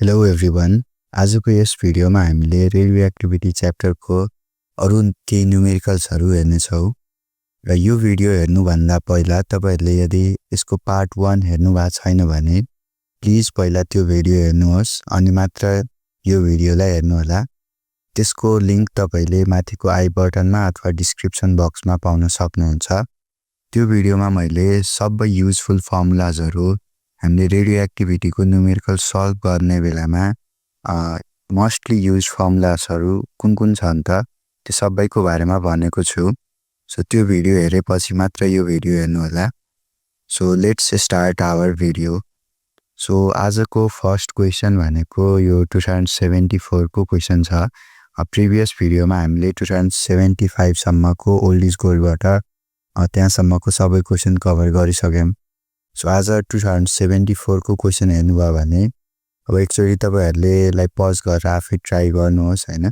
Hello everyone. आजको यस भिडियोमा हामीले रेडियो एक्टिभिटी च्याप्टरको अरु केही न्युमेरिकल्सहरू हेर्नेछौँ र यो भिडियो हेर्नुभन्दा पहिला तपाईहरुले यदि यसको पार्ट 1 हेर्नुभएको छैन भने प्लिज पहिला त्यो भिडियो हेर्नुहोस् अनि मात्र यो भिडियोलाई हेर्नुहोला। त्यसको लिंक तपाईले माथिको आई बटनमा अथवा डिस्क्रिप्सन बक्समा पाउन सक्नुहुन्छ। त्यो भिडियोमा मैले सबै युजफुल फर्मुलाजहरु हामीले रेडियो एक्टिभिटी को न्युमेरिकल सल्भ गर्ने बेलामा मोस्टली युज फर्मुलाजहरु कुन छन् त त्यो सबैको बारेमा भनेको छु। सो त्यो भिडियो हेरेपछि मात्र यो भिडियो हेर्नु होला। So let's start our video. So आजको फर्स्ट क्वेशन भनेको यो 2074 को क्वेशन छ। प्रिभियस भिडियोमा हामीले 2075 सम्मको ओल्ड इज गोल्डबाट त्यहाँसम्मको सबै क्वेशन कभर गरिसक्यौं। सो आज 2074 को क्वेशन हेर्नुभयो भने अब एकचोटी तपाईहरुले लाइक पज गरेर आफै ट्राई गर्नुहोस् हैन।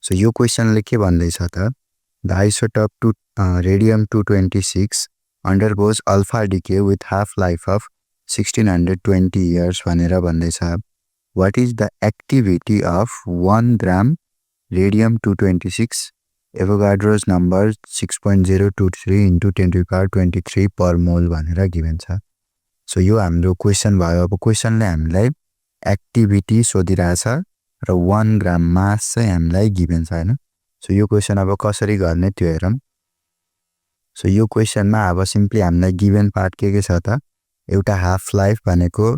सो यो क्वेशनले के भन्दैछ त the isotope to radium 226 undergoes alpha decay with half life of 1620 years भनेर भन्दैछ। What is the activity of 1 gram radium 226 Avogadro's number 6.023 into 10 to the power 23 per mole भनेर गिभन छ। सो यो हाम्रो क्वेशन भयो। अब क्वेशनले हामीलाई एक्टिभिटी सोधिरहेछ र 1 ग्राम मास चाहिँ हामीलाई गिभन छ हैन। सो यो क्वेशन अब कसरी गर्ने त्यो हेरौं। सो यो क्वेशनमा अब सिम्पली हामीलाई गिभन पार्ट के छ त एउटा हाफ लाइफ भनेको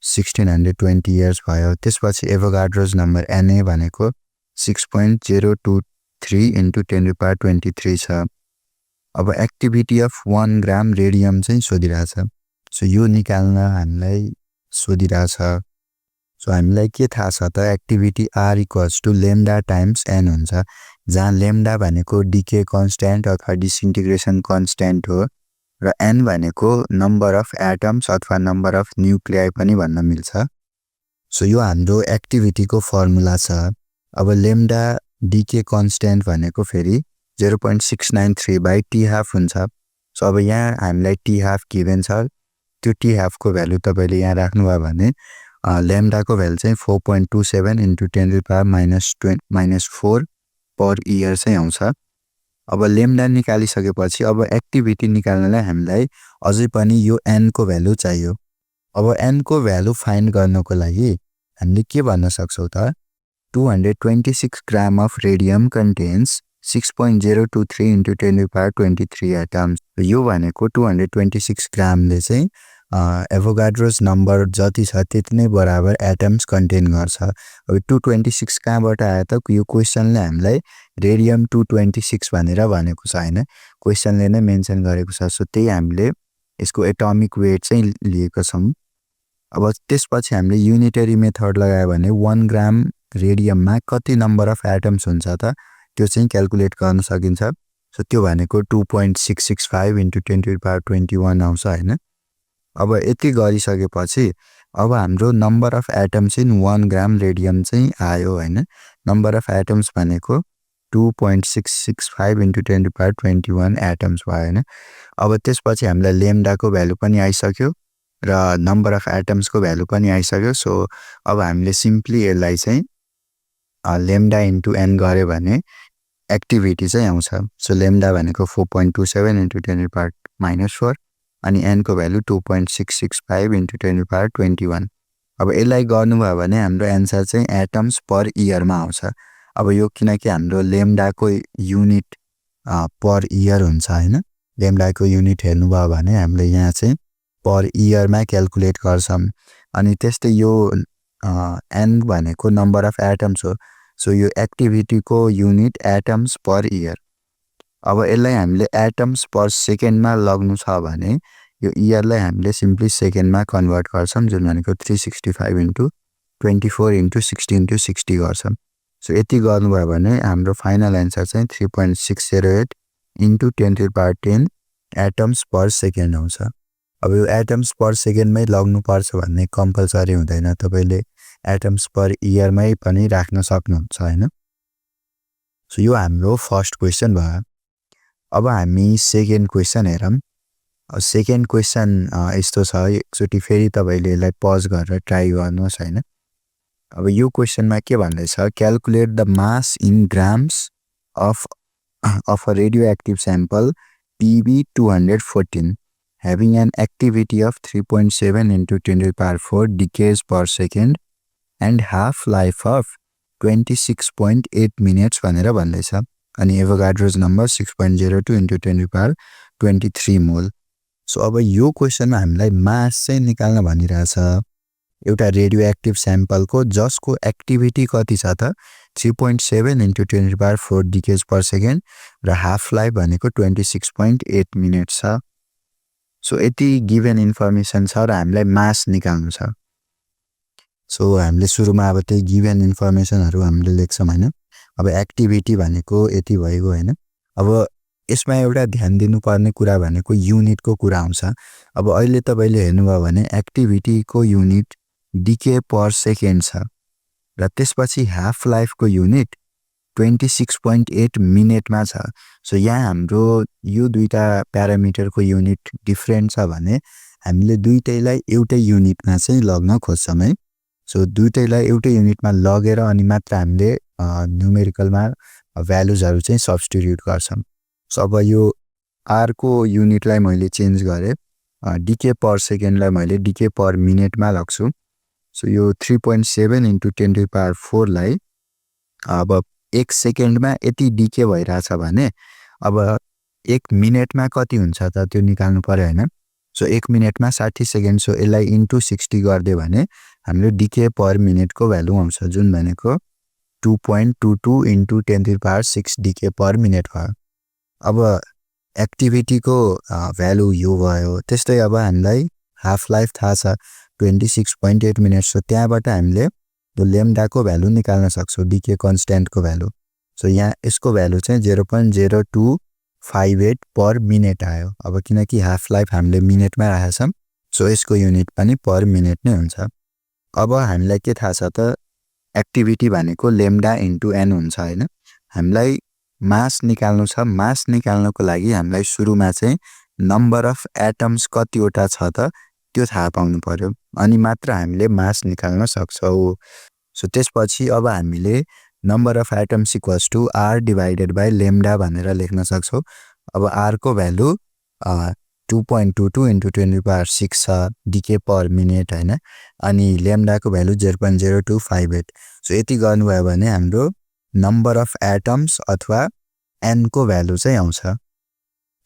1620 इयर्स भयो। त्यसपछि एभोगाड्रोस नम्बर Na भनेको 6.023 into 10 to the power 23 छ। अब एक्टिभिटी अफ 1 ग्राम रेडियम चाहिँ सोधिरहेछ। सो यो निकाल्न हामीलाई सोधिरहेछ। सो हामीलाई के थाहा छ त activity R equals to lambda times n हुन्छ, जहाँ लेम्डा भनेको डिके कन्स्ट्यान्ट अथवा डिसइन्टिग्रेसन कन्स्ट्यान्ट हो र n भनेको नम्बर अफ एटम्स अथवा नम्बर अफ न्युक्लियाई पनि भन्न मिल्छ। सो यो हाम्रो एक्टिभिटीको फर्मुला छ। अब लेम्डा डिके कन्स्ट्यान्ट भनेको फेरि 0.693 by t हाफ हुन्छ। सो अब यहाँ हामीलाई t हाफ गिभन छ। त्यो t हाफ को भ्यालु तपाईले यहाँ राख्नुभयो भने लेम्डा को भ्यालु चाहिँ 4.27 into 10 to the power -4 per year चाहिँ आउँछ। अब लेम्डा निकालिसकेपछि अब एक्टिभिटी निकाल्नलाई हामीलाई अझै पनि यो n को भ्यालु चाहियो। अब n को भ्यालु फाइन्ड गर्नको लागि हामीले के भन्न सक्छौं त 226 ग्राम of radium contains 6.023 into 10 to the power 23 atoms। यो भनेको 226 ग्रामले चाहिँ एभोगाड्रोस नम्बर जति छ त्यति नै बराबर एटम्स कन्टेन गर्छ। अब 226 कहाँबाट आयो त यो क्वेशनले हामीलाई रेडियम 226 भनेर भनेको छ हैन, क्वेशनले नै मेन्सन गरेको छ। सो त्यही हामीले यसको एटोमिक वेट चाहिँ लिएको छौं। अब त्यसपछि हामीले युनिटरी मेथड लगायो भने 1 ग्राम रेडियममा कति नम्बर अफ एटम्स हुन्छ त त्यो चाहिँ क्याल्कुलेट गर्न सकिन्छ। सो त्यो भनेको 2.665 into 10 to the power 21 आउँछ हैन। अब यति गरिसकेपछि अब हाम्रो number of atoms in 1 gram radium चाहिँ आयो हैन। नम्बर अफ एटम्स भनेको 2.665 into 10 to the power 21 atoms भयो हैन। अब त्यसपछि हामीलाई लेम्डा को भ्यालु पनि आइसक्यो र नम्बर अफ एटम्स को भ्यालु पनि आइसक्यो। सो अब हामीले सिम्पली यसलाई चाहिँ लेम्डा इन्टु n गरे भने एक्टिभिटी चाहिँ आउँछ। सो लेम्डा भनेको 4.27 into 10 to the power -4 अनि n को value 2.665 into 10 to the power 21। अब यसलाई गर्नुभयो भने हाम्रो आन्सर चाहिँ एटम्स पर इयरमा आउँछ। अब यो किनकि हाम्रो लेम्डा को युनिट पर इयर हुन्छ हैन, लेम्डा को युनिट हेर्नुभयो भने हामीले यहाँ चाहिँ पर इयरमा क्याल्कुलेट गर्छौं। अनि त्यस्तै यो n भनेको नम्बर अफ एटम्स हो। सो यो एक्टिभिटी को युनिट एटम्स पर इयर। अब यसलाई हामीले एटम्स पर सेकेन्डमा लग्नु छ भने यो इयरलाई हामीले सिम्पली सेकेन्डमा कन्भर्ट गर्छौं, जुन भनेको 365 into 24 into 60 into 60 गर्छौं। सो यति गर्नुभयो भने हाम्रो फाइनल आन्सर चाहिँ 3.608 into 10 to the power 10 atoms per second आउँछ। अब यो एटम्स पर सेकेन्डमै लग्नु पर्छ भन्ने कम्पल्सरी हुँदैन, तपाईले एटम्स पर इयरमै पनि राख्न सक्नुहुन्छ हैन। सो यो हाम्रो फर्स्ट क्वेशन भयो। अब हामी सेकेन्ड क्वेशन हेरौं। सेकेन्ड क्वेसन यस्तो छ, एकचोटि फेरि तपाईले यसलाई पज गरेर ट्राई गर्नुहोस् हैन। अब यो क्वेसनमा के भन्दैछ, calculate the mass in grams of a radioactive sample PB214 having an activity of 3.7 into 10 to the power 4 decays per second and half-life of 26.8 minutes भनेर भन्दैछ। अनि एभोगाड्रोज number 6.02 into 10 to the power 23 मोल। सो अब यो क्वेसनमा हामीलाई मास चाहिँ निकाल्न भनिरहेछ एउटा रेडियोएक्टिभ स्याम्पलको जसको एक्टिभिटी कति छ त 3.7 into 10 to the power 4 decays per second र हाफ लाइफ भनेको 26.8 मिनट छ। सो यति गिभन इन्फर्मेसन छ र हामीलाई मास निकाल्नु छ। सो हामीले सुरुमा अब त्यही गिभन इन्फर्मेसनहरु हामीले लेख्छौं हैन। अब एक्टिभिटी भनेको यति भइगयो हैन। अब यसमा एउटा ध्यान दिनुपर्ने कुरा भनेको युनिटको कुरा आउँछ। अब अहिले तपाईले हेर्नुभयो भने एक्टिभिटीको युनिट डिके पर सेकेन्ड छ र त्यसपछि हाफ लाइफको युनिट 26.8 मिनेटमा छ। सो यहाँ हाम्रो यो दुईटा प्यारामिटरको युनिट डिफरेन्ट छ भने हामीले दुईटैलाई एउटै युनिटमा चाहिँ लग्न खोज्छौं है। सो दुईटैलाई एउटै युनिटमा लगेर अनि मात्र हामीले न्यूमेरिकलमा भ्यालुजहरु चाहिँ सब्स्टिट्युट गर्छौं। सो अब यो r को युनिटलाई मैले चेन्ज गरे, डिके पर सेकेन्डलाई मैले डिके पर मिनेटमा लग्छु। सो यो 3.7 into 10 to the power 4 लाई अब 1 सेकेन्डमा यति डिके भइराछ भने अब 1 मिनेटमा कति हुन्छ त त्यो निकाल्नु पर्यो हैन। सो 1 मिनेटमा 60 सेकेन्ड। सो यसलाई इन्टु 60 गर्दिए भने हामीले डिके पर मिनेटको भ्यालु आउँछ जुन भनेको 2.22 into 10 to the power 6 decay per minute भयो। अब एक्टिभिटीको भ्यालु यो भयो। त्यस्तै अब हामीलाई हाफ लाइफ थाहा छ 26.8 मिनेट्स। सो त्यहाँबाट हामीले यो लेम्डाको भ्यालु निकाल्न सक्छौं, डिके कन्स्ट्यान्टको भ्यालु। सो यहाँ यसको भ्यालु चाहिँ 0.0258 पर मिनेट आयो। अब किनकि हाफ लाइफ हामीले मिनेटमा राखेछौं सो यसको युनिट पनि पर मिनेट नै हुन्छ। अब हामीलाई के थाहा छ त एक्टिभिटी भनेको लेम्डा इन्टु n हुन्छ हैन। हामीलाई मास निकाल्नु छ। मास निकाल्नको लागि हामीलाई सुरुमा चाहिँ नम्बर अफ एटम्स कतिवटा छ त त्यो थाहा पाउनु पर्यो अनि मात्र हामीले मास निकाल्न सक्छौं। सो त्यसपछि अब हामीले number of atoms equals to r divided by lambda भनेर लेख्न सक्छौं। अब r को value 2.22 into 10 to the power 6 छ डिके पर मिनेट हैन। अनि लेम्डा को भ्यालु 0.0258। सो यति गर्नुभयो भने हाम्रो नम्बर अफ एटम्स अथवा n को भ्यालु चाहिँ आउँछ।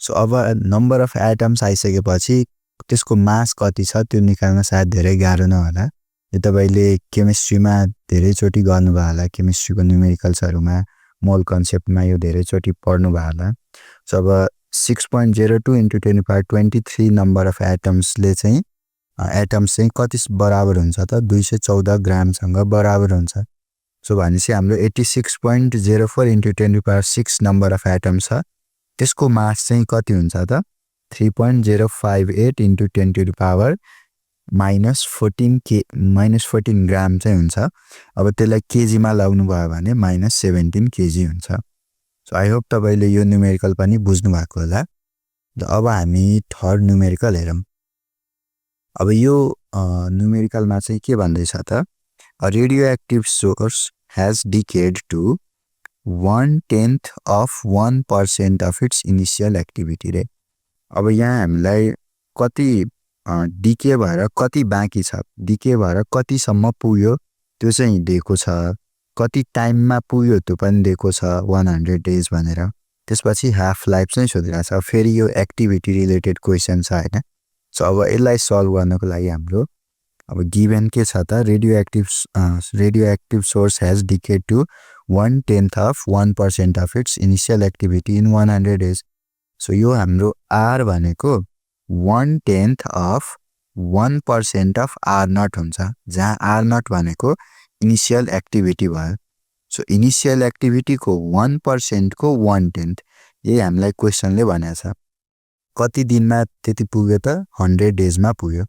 सो अब नम्बर अफ एटम्स आइसकेपछि त्यसको मास कति छ त्यो निकाल्न सायद धेरै गाह्रो नहोला। यो तपाईले केमिस्ट्रीमा धेरै चोटी गर्नुभयो होला, केमिस्ट्रीको न्यूमेरिकल्सहरुमा मोल कन्सेप्टमा यो धेरै चोटी पढ्नु भयो होला। सो अब 6.02 into 10 to the power 23 number of atoms ले चाहिँ एटम्स चाहिँ कति बराबर हुन्छ त 214 ग्राम सँग बराबर हुन्छ। सो भनेपछि हाम्रो 86.04 into 10 to the power 6 number of atoms छ। त्यसको मास चाहिँ कति हुन्छ त 3.058 into 10 to the power -14 ग्राम चाहिँ हुन्छ। अब त्यसलाई केजीमा लाउनु भयो भने -17 केजी हुन्छ। सो आई होप तपाईले यो न्यूमेरिकल पनि बुझ्नु भएको होला। अब हामी थर्ड न्यूमेरिकल हेरौं। अब यो न्यूमेरिकलमा चाहिँ के भन्दैछ त A radioactive source has decayed to 1/10 of 1% of its initial activity rate। अब यहाँ हामीलाई कति डिके भएर कति बाँकी छ, डिके भएर कति सम्म पुग्यो त्यो चाहिँ दिएको छ, कति टाइममा पुग्यो त्यो पनि दिएको छ 100 डेज भनेर। त्यसपछि हाफ लाइफ चाहिँ सोधिरहेछ। फेरि यो एक्टिभिटी रिलेटेड क्वेशन छ हैन। सो अब यसलाई सल्भ गर्नको लागि हाम्रो अब गिवन के छ त radioactive source has decayed to 1/10 of 1% of its initial activity in 100 days। So यो हाम्रो r भनेको 1/10 of 1% of r0 हुन्छ, जहाँ r0 भनेको इनिशियल एक्टिभिटी भयो। सो इनिशियल एक्टिभिटी को 1% को 1/10 यही हामीलाई क्वेशनले भनेको छ। कति दिनमा त्यति पुग्यो त 100 डेजमा पुग्यो।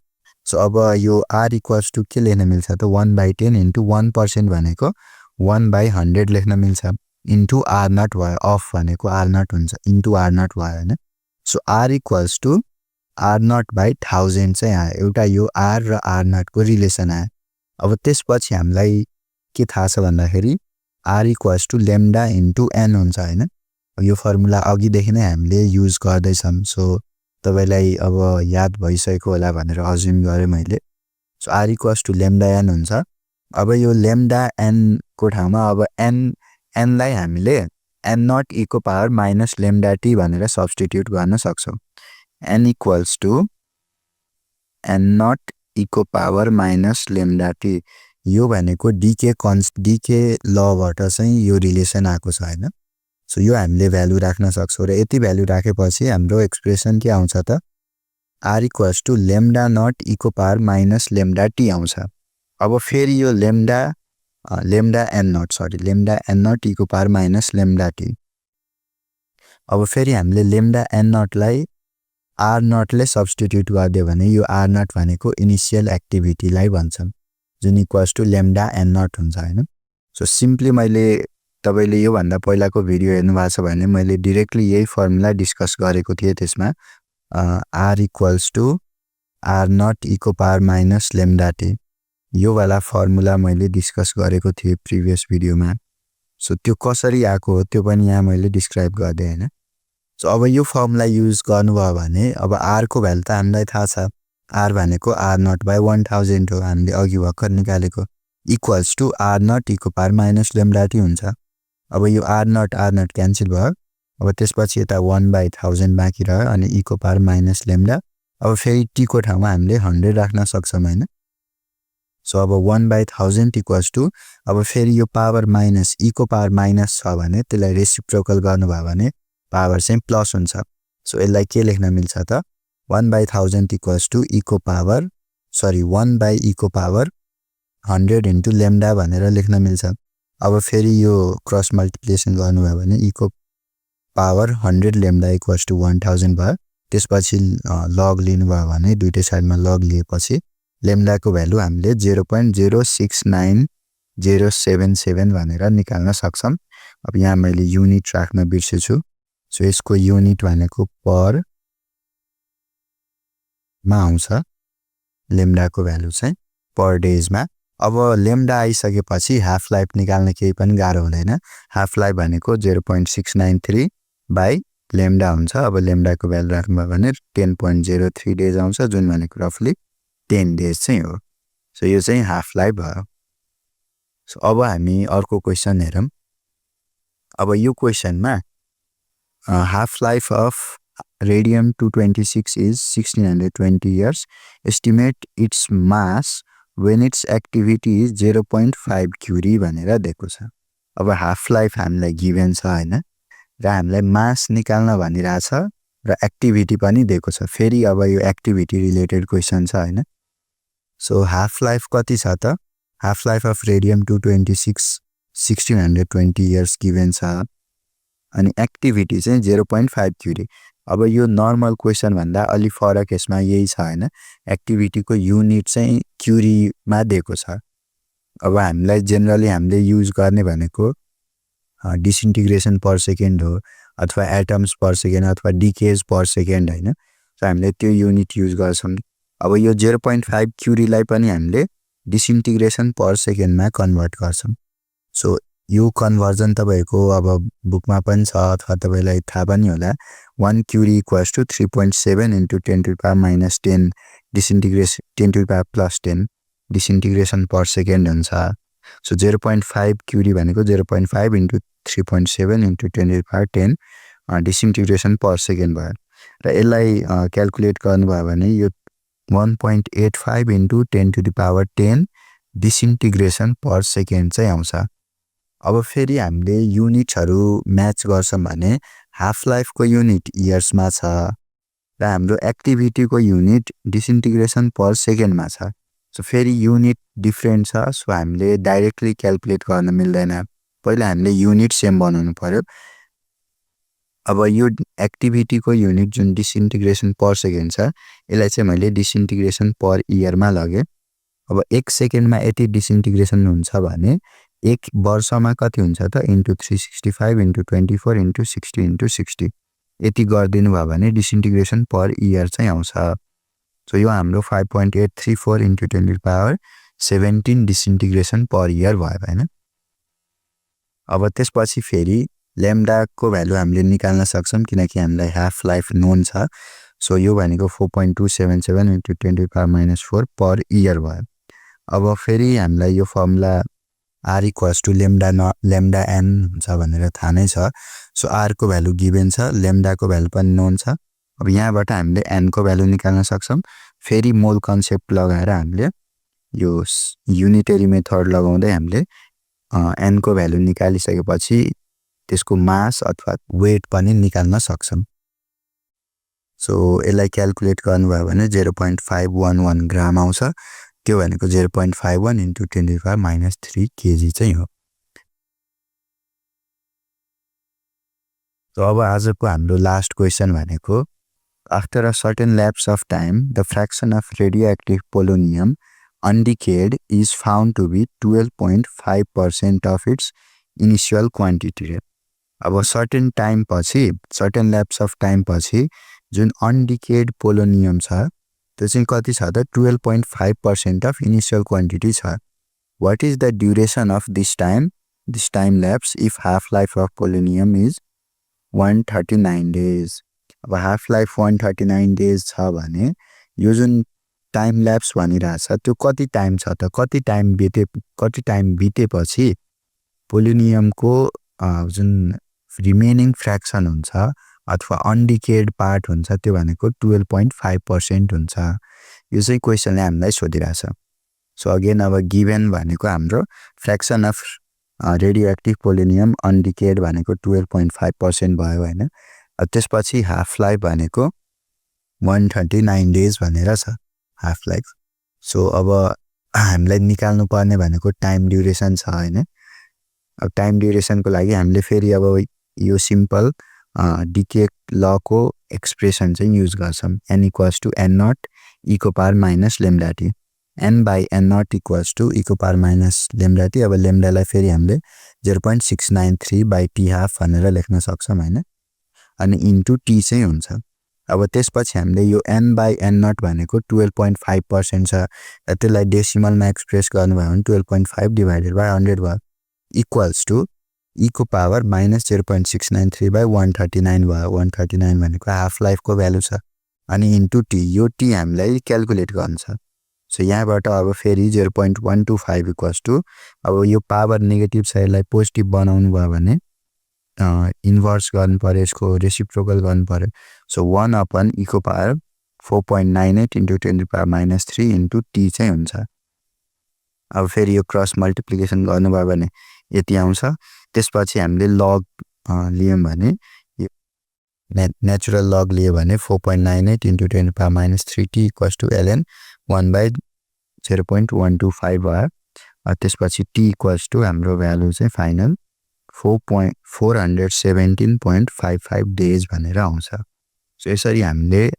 सो अब यो r इक्वल्स टु के लेख्न मिल्छ त 1/10 इन्टु 1% भनेको 1/100 लेख्न मिल्छ इन्टु r0 भयो, अफ भनेको r0 हुन्छ इन्टु r0 भयो हैन। So r equals to R0/1000 चाहिँ आयो। एउटा यो R र R0 को रिलेसन आयो। अब त्यसपछि हामीलाई के थाहा छ भन्दाखेरि R = lambda into n हुन्छ हैन। यो फर्मुला अघिदेखि नै हामीले युज गर्दैछौं। सो तपाईलाई अब याद भइसकेको होला भनेर अज्युम गरे मैले। सो R = lambda n हुन्छ। अब यो lambda n को ठाउँमा अब n लाई हामीले n0 e को पावर माइनस lambda t भनेर सब्स्टिट्युट गर्न सक्छौं। n = n0 e को पावर माइनस lambda t यो भनेको डीके लबाट चाहिँ यो रिलेसन आएको छ हैन। सो यो हामीले भ्यालु राख्न सक्छौं र यति भ्यालु राखेपछि हाम्रो एक्सप्रेसन के आउँछ त R = lambda0 e को पावर माइनस lambda t आउँछ। अब फेरि यो lambda n0 e को पावर माइनस lambda t। अब फेरि हामीले lambda n0 लाई R0 ले सब्स्टिट्युट गर्दियो भने यो R0 भनेको इनिशियल एक्टिभिटी लाई भन्छौं, जुन = lambda n0 हुन्छ हैन। सो सिम्पली मैले तपाईले यो भन्दा पहिलाको भिडियो हेर्नु भएको छ भने मैले डाइरेक्टली यही फर्मुला डिस्कस गरेको थिए। त्यसमा R = R0 e को पावर माइनस lambda t यो वाला फर्मुला मैले डिस्कस गरेको थिए प्रिभियस भिडियोमा। सो त्यो कसरी आको हो त्यो पनि यहाँ मैले डिस्क्राइब गर्दै हैन। सो अब यो फर्मुला युज गर्नुभयो भने अब R को भ्यालु त हामीलाई थाहा छ। R भनेको R0/1000 हो, हामीले अघि भर्खर निकालेको = R0 e को पावर माइनस lambda t हुन्छ। अब यो R0 क्यान्सल भयो। अब त्यसपछि यता 1/1000 बाँकी रह्यो अनि e को पावर माइनस lambda। अब फेरि t को ठाउँमा हामीले 100 राख्न सक्छौं हैन। सो अब 1/1000 = अब फेरि यो पावर माइनस e को पावर माइनस छ भने त्यसलाई रेसिप्रोकल गर्नुभयो भने पावर चाहिँ प्लस हुन्छ। सो यसलाई के लेख्न मिल्छ त 1/1000 = 1/e को पावर 100 into lambda भनेर लेख्न मिल्छ। अब फेरि यो क्रस मल्टिप्लिकेसन गर्नुभयो भने e को पावर 100 lambda = 1000 भयो। त्यसपछि लग लिनुभयो भने दुईटै साइडमा लग लिएपछि lambda को भ्यालु हामीले 0.069077 भनेर निकाल्न सक्छौं। अब यहाँ मैले युनिट राख्न बिर्सेछु। सो यसको युनिट भनेको पर मा आउँछ lambda को भ्यालु चाहिँ पर डेज मा। अब lambda आइसकेपछि हाफ लाइफ निकाल्न केही पनि गाह्रो हुँदैन। हाफ लाइफ भनेको 0.693 बाइ lambda हुन्छ। अब lambda को भ्यालु राख्नुभयो भने 10.03 डेज आउँछ, जुन भनेको रफली 10 डेज चाहिँ हो। सो यो चाहिँ हाफ लाइफ भयो। सो अब हामी अर्को क्वेशन हेरौं। अब यो क्वेशनमा half life of radium-226 is 1620 years. Estimate its mass when its activity is 0.5 curie भनेर दिएको छ। अब हाफ लाइफ हामीलाई गिभन छ हैन र हामीलाई मास निकाल्न भनिरहेछ र एक्टिभिटी पनि दिएको छ। फेरि अब यो एक्टिभिटी रिलेटेड क्वेशन छ हैन। सो हाफ लाइफ कति छ त half life of radium-226 1620 years given छ अनि एक्टिभिटी चाहिँ 0.5 क्युरी। अब यो नर्मल क्वेशन भन्दा अलि फरक यसमा यही छ हैन। एक्टिभिटी को युनिट चाहिँ क्युरी मा दिएको छ। अब हामीलाई जनरली हामीले युज गर्ने भनेको डिसइन्टिग्रेसन पर सेकेन्ड हो अथवा एटम्स पर सेकेन्ड अथवा डिकेज पर सेकेन्ड हैन। सो हामीले त्यो युनिट युज गर्छौं। अब यो 0.5 क्युरी लाई पनि हामीले डिसइन्टिग्रेसन पर सेकेन्ड मा कन्भर्ट गर्छौं। सो यो कन्भर्जन तपाईको अब बुकमा पनि छ अथवा तपाईलाई थाहा पनि होला। 1 curie = 3.7 * 10⁻⁻10 disintegration 10⁻+10 disintegration per second हुन्छ। सो 0.5 क्युरी भनेको 0.5 * 3.7 * 10⁻10 डिसइन्टिग्रेसन पर सेकेन्ड भयो र यसलाई क्याल्कुलेट गर्नुभयो भने यो 1.85 * 10⁻10 डिसइन्टिग्रेसन पर सेकेन्ड चाहिँ आउँछ। अब फेरि हामीले युनिटहरु म्याच गर्छौं भने हाफ लाइफ को युनिट इयर्स मा छ र हाम्रो एक्टिभिटी को युनिट डिसइन्टिग्रेसन पर सेकेन्ड मा छ। सो फेरि युनिट डिफरेन्ट छ। सो हामीले डाइरेक्टली क्याल्कुलेट गर्न मिल्दैन। पहिला हामीले युनिट सेम बनाउनु पर्यो। अब यो एक्टिभिटी को युनिट जुन डिसइन्टिग्रेसन पर सेकेन्ड छ यसलाई चाहिँ मैले डिसइन्टिग्रेसन पर इयर मा लगे। अब 1 सेकेन्डमा यति डिसइन्टिग्रेसन हुन्छ भने 1 वर्षमा कति हुन्छ त * 365 * 24 * 60 * 60 यति गरिदिनु भयो भने डिसइन्टिग्रेसन पर इयर चाहिँ आउँछ। सो यो हाम्रो 5.834 into 10 to the power 17 disintegration per year भयो हैन। अब त्यसपछि फेरि लेम्डा को भ्यालु हामीले निकाल्न सक्छौं किनकि हामीलाई हाफ लाइफ नोन छ। सो यो भनेको 4.277 into 10 to the power -4 per year भयो। अब फेरि हामीलाई यो फर्मुला r = lambda n हुन्छ भनेर थाहा नै छ। सो r को भ्यालु गिभन छ, lambda को भ्यालु पनि नोन छ। अब यहाँबाट हामीले n को भ्यालु निकाल्न सक्छौं। फेरि मोल कन्सेप्ट लगाएर हामीले यो युनिटरी मेथड लगाउँदै हामीले n को भ्यालु निकालिसकेपछि त्यसको मास अथवा वेट पनि निकाल्न सक्छौं। सो यसलाई क्याल्कुलेट गर्नुभयो भने 0.511 ग्राम आउँछ। त्यो भनेको 0.51 into 10 to the power -3 kg चाहिँ हो। So अब आजको हाम्रो लास्ट क्वेशन भनेको after a certain lapse of time the fraction of radioactive polonium undecayed is found to be 12.5% of its initial quantity। अब certain time पछि certain lapse of time पछि जुन undecayed polonium छ त्यो चाहिँ कति छ त 12.5% of initial quantity छ। What is the duration of this time lapse if half life of polonium is 139 days। अब half life 139 days छ भने यो जुन टाइम ल्याप्स भनिरहेछ त्यो कति टाइम छ त, कति टाइम बितेपछि पोलोनियमको जुन रिमेनिङ फ्र्याक्सन हुन्छ अथवा अनडिकेड पार्ट हुन्छ त्यो भनेको 12.5% हुन्छ। यो चाहिँ क्वेशनले हामीलाई सोधिरहेछ। सो अगेन अब गिभन भनेको हाम्रो फ्र्याक्सन अफ रेडियोएक्टिभ पोलोनियम अनडिकेड भनेको 12.5% भयो हैन। त्यसपछि हाफ लाइफ भनेको 139 डेज भनेर छ हाफ लाइफ। सो अब हामीलाई निकाल्नु पर्ने भनेको टाइम ड्युरेसन छ हैन। अब टाइम ड्युरेसनको लागि हामीले फेरि अब यो सिम्पल डिके ल को एक्सप्रेसन चाहिँ युज गर्छौं। n = n0 e को power minus lambda t, n/n0 = e को पावर माइनस लैम्डा t। अब लैम्डालाई फेरि हामीले 0.693/t½ भनेर लेख्न सक्छौं हैन। अनि इन्टु t चाहिँ हुन्छ। अब त्यसपछि हामीले यो n/n0 भनेको 12.5% छ। त्यसलाई डेसिमलमा एक्सप्रेस गर्नुभयो भने 12.5 / 100 भयो इक्वल्स टु e को पावर -0.693/139 भयो। 139 भनेको हाफ लाइफ को भ्यालु छ। अनि इन्टु t, यो t हामीलाई क्याल्कुलेट गर्नु छ। सो यहाँबाट अब फेरि 0.125 = अब यो पावर नेगेटिभ छ यसलाई पोजिटिभ बनाउनु भयो भने इन्भर्स गर्नु पर्यो, यसको रेसिप्रोकल गर्नु पर्यो। सो 1/e को power 4.98 into 10 to the power -3 into t चाहिँ हुन्छ। अब फेरि यो क्रस मल्टिप्लिकेसन गर्नुभयो भने यति आउँछ। त्यसपछि हामीले लग लियौं भने यो नेचुरल लग लियो भने 4.98 into 10 to the power -3t = ln 1/0.125 भयो। त्यसपछि t = हाम्रो भ्यालु चाहिँ फाइनल 417.55 डेज भनेर आउँछ। सो यसरी हामीले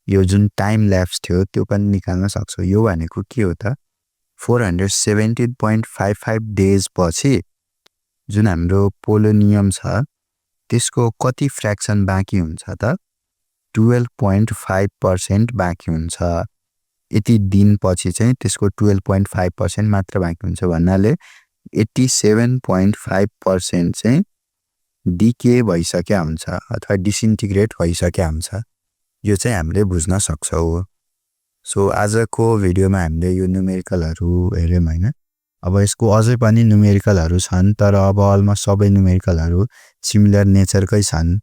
यो जुन टाइम ल्याप्स थियो त्यो पनि निकाल्न सक्छौं। यो भनेको के हो त 417.55 डेज पछि जुन हाम्रो पोलोनियम छ त्यसको कति फ्र्याक्सन बाँकी हुन्छ त 12.5% बाँकी हुन्छ। यति दिन पछि चाहिँ त्यसको 12.5% मात्र बाँकी हुन्छ भन्नाले 87.5% चाहिँ डिके भइसक्या हुन्छ अथवा डिसइन्टिग्रेट भइसक्या हुन्छ। यो चाहिँ हामीले बुझ्न सक्छौं। सो आजको भिडियोमा हामीले यो न्युमेरिकलहरु हेर्यौं हैन। अब यसको अझै पनि न्युमेरिकलहरु छन् तर अब अलमोस्ट सबै न्युमेरिकलहरु सिमिलर नेचरकै छन्।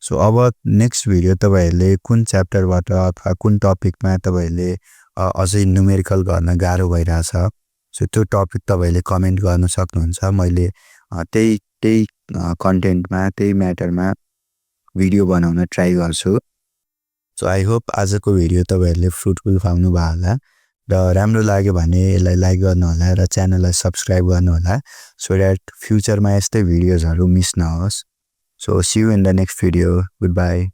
सो अब नेक्स्ट भिडियो तपाईहरुले कुन च्याप्टरबाट अथवा कुन टपिकमा तपाईहरुले अझै न्युमेरिकल गर्न गाह्रो भइराछ सो त्यो टपिक तपाईहरुले कमेन्ट गर्न सक्नुहुन्छ। मैले त्यही कन्टेन्टमा त्यही म्याटरमा भिडियो बनाउन ट्राई गर्छु। सो आई होप आजको भिडियो तपाईहरुले फ्रुटफुल पाउनु भयो होला र राम्रो लाग्यो भने यसलाई लाइक गर्नु होला र च्यानललाई सब्स्क्राइब गर्नु होला सो दैट फ्युचरमा यस्तै भिडियोजहरु मिस नहोस्। So see you in the next video. Good by.